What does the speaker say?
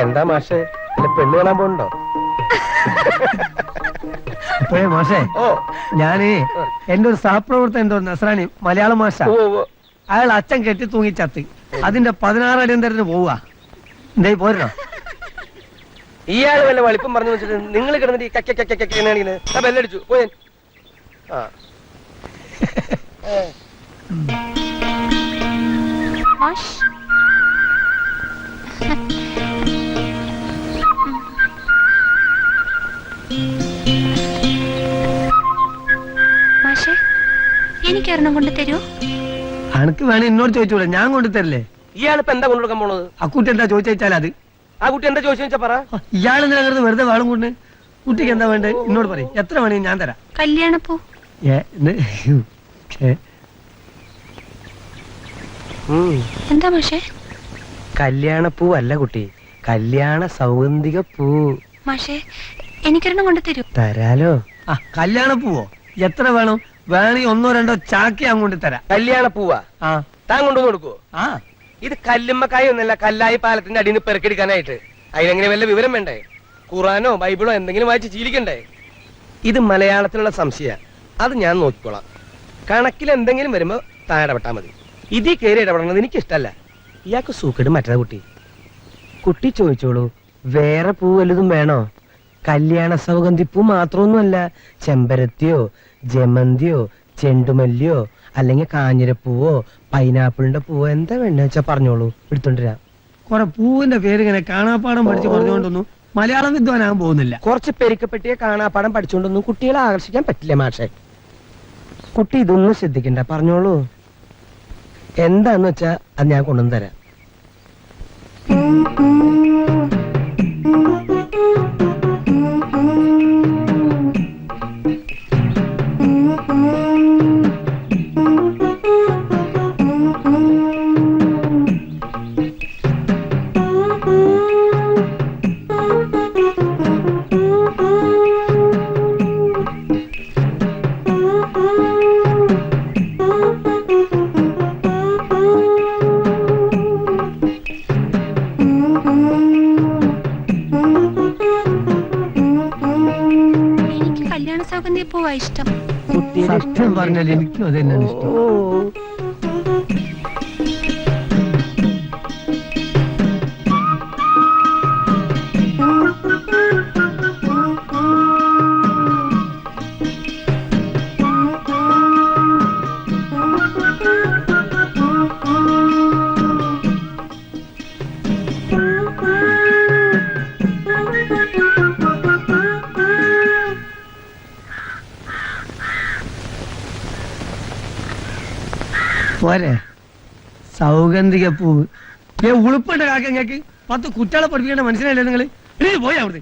എന്താ മാഷെ പെണ്ണ് കാണാൻ പോണ്ടോ? ഇപ്പോഴേ മാഷേ, ഞാന് എന്റെ ഒരു സഹപ്രവർത്തകൻ എന്തോ നസ്രാണി മലയാള മാഷ, അയാൾ അച്ഛൻ കെട്ടി തൂങ്ങി ചത്ത്. അതിന്റെ 16 അടിയന്തരത്തിന് പോവുക. എന്തേ പോരണോ? ഇയാള് വല്ല വളിപ്പം പറഞ്ഞു വെച്ചിട്ട് നിങ്ങൾ കിടന്നിട്ട് ബെല്ലടിച്ചു പോയൻ. എനിക്കൊരെണ്ണം കൊണ്ട് തരൂ. അനക്ക് വേണേ എന്നോട് ചോദിച്ചൂടെ, ഞാൻ കൊണ്ടു തരില്ലേ? ഇയാളിപ്പോ എന്താ കൊണ്ടുകൊടുക്കാൻ പോണത്? ആ കുട്ടി എന്താ ചോദിച്ചാൽ അത്. ആ കുട്ടി എന്താ ചോദിച്ചാ പറ. ഇയാൾ എന്തിനാ വെറുതെ വാളും കൊണ്ട്? കുട്ടിക്ക് എന്താ വേണ്ടത് എന്നോട് പറയും, എത്ര വേണേ ഞാൻ തരാം. കല്യാണപ്പൂ. എന്താ മാഷേ? കല്യാണപ്പൂ അല്ല കുട്ടി, കല്യാണ സൗഗന്ധിക പൂ. മാഷേ എനിക്കൊരെണ്ണം കൊണ്ട് തരൂ. തരാലോ. ആ കല്യാണപ്പൂവോ? എത്ര വേണം? വേണേ 1 2 ചാക്കി അങ്ങോട്ട് തരാം. കല്യാണപ്പൂവാ? ആ താൻ കൊണ്ടുവന്ന് കൊടുക്കുവോ? ആ ഇത് കല്ലുമ്മക്കായ ഒന്നല്ല, കല്ലായി പാലത്തിന്റെ അടിയിൽ നിന്ന് പെറുക്കെടുക്കാനായിട്ട്. അതിനെങ്ങനെ വല്ല വിവരം വേണ്ടേ? ഖുറാനോ ബൈബിളോ എന്തെങ്കിലും വായിച്ച് ശീലിക്കണ്ടേ? ഇത് മലയാളത്തിലുള്ള സംശയ, അത് ഞാൻ നോക്കിക്കോളാം. കണക്കിൽ എന്തെങ്കിലും വരുമ്പോ താൻ ഇടപെട്ടാ മതി. ഇതിൽ കയറി ഇടപെടണത് എനിക്ക് ഇഷ്ടല്ല. ഇയാൾക്ക് സൂക്കേട് മറ്റേതാ കുട്ടി. കുട്ടി ചോദിച്ചോളൂ, വേറെ പൂ വല്ലതും വേണോ? കല്യാണ സൗഗന്ധിപ്പൂ മാത്രമൊന്നുമല്ല, ചെമ്പരത്തിയോ ജമന്തിയോ ചെണ്ടുമല്ലിയോ അല്ലെങ്കിൽ കാഞ്ഞിരപ്പൂവോ പൈനാപ്പിളിന്റെ പൂവോ എന്താ വേണ്ട വെച്ചാ പറഞ്ഞോളൂ, എടുത്തോണ്ടിരാം. കൊറേ പൂവിന്റെ പേര് ഇങ്ങനെ കാണാപ്പാടം പഠിച്ച് പറഞ്ഞുകൊണ്ടൊന്നും മലയാളം വിദ്വാനാകാൻ പോകുന്നില്ല. കുറച്ച് പെരുക്കപ്പെട്ടിയ കാണാപ്പാടം പഠിച്ചുകൊണ്ടൊന്നും കുട്ടികളെ ആകർഷിക്കാൻ പറ്റില്ല മാഷെ. കുട്ടി ഇതൊന്നും ശ്രദ്ധിക്കണ്ട, പറഞ്ഞോളൂ. എന്താന്ന് വെച്ചാ അത് ഞാൻ കൊണ്ടുവന്ന് തരാം. പൂവാ ഇഷ്ടം. സത്യം പറഞ്ഞാൽ എനിക്കും അത് തന്നെയാണ് ഇഷ്ടം. പോരെ സൗഗന്ധിക പൂവ്. ഉളുപ്പുണ്ട് കാക്കങ്ങൾക്ക്. 10 കുട്ടികളെ പഠിപ്പിക്കേണ്ട മനസ്സിലായില്ലേ നിങ്ങള്? പോയി അവിടുന്ന്.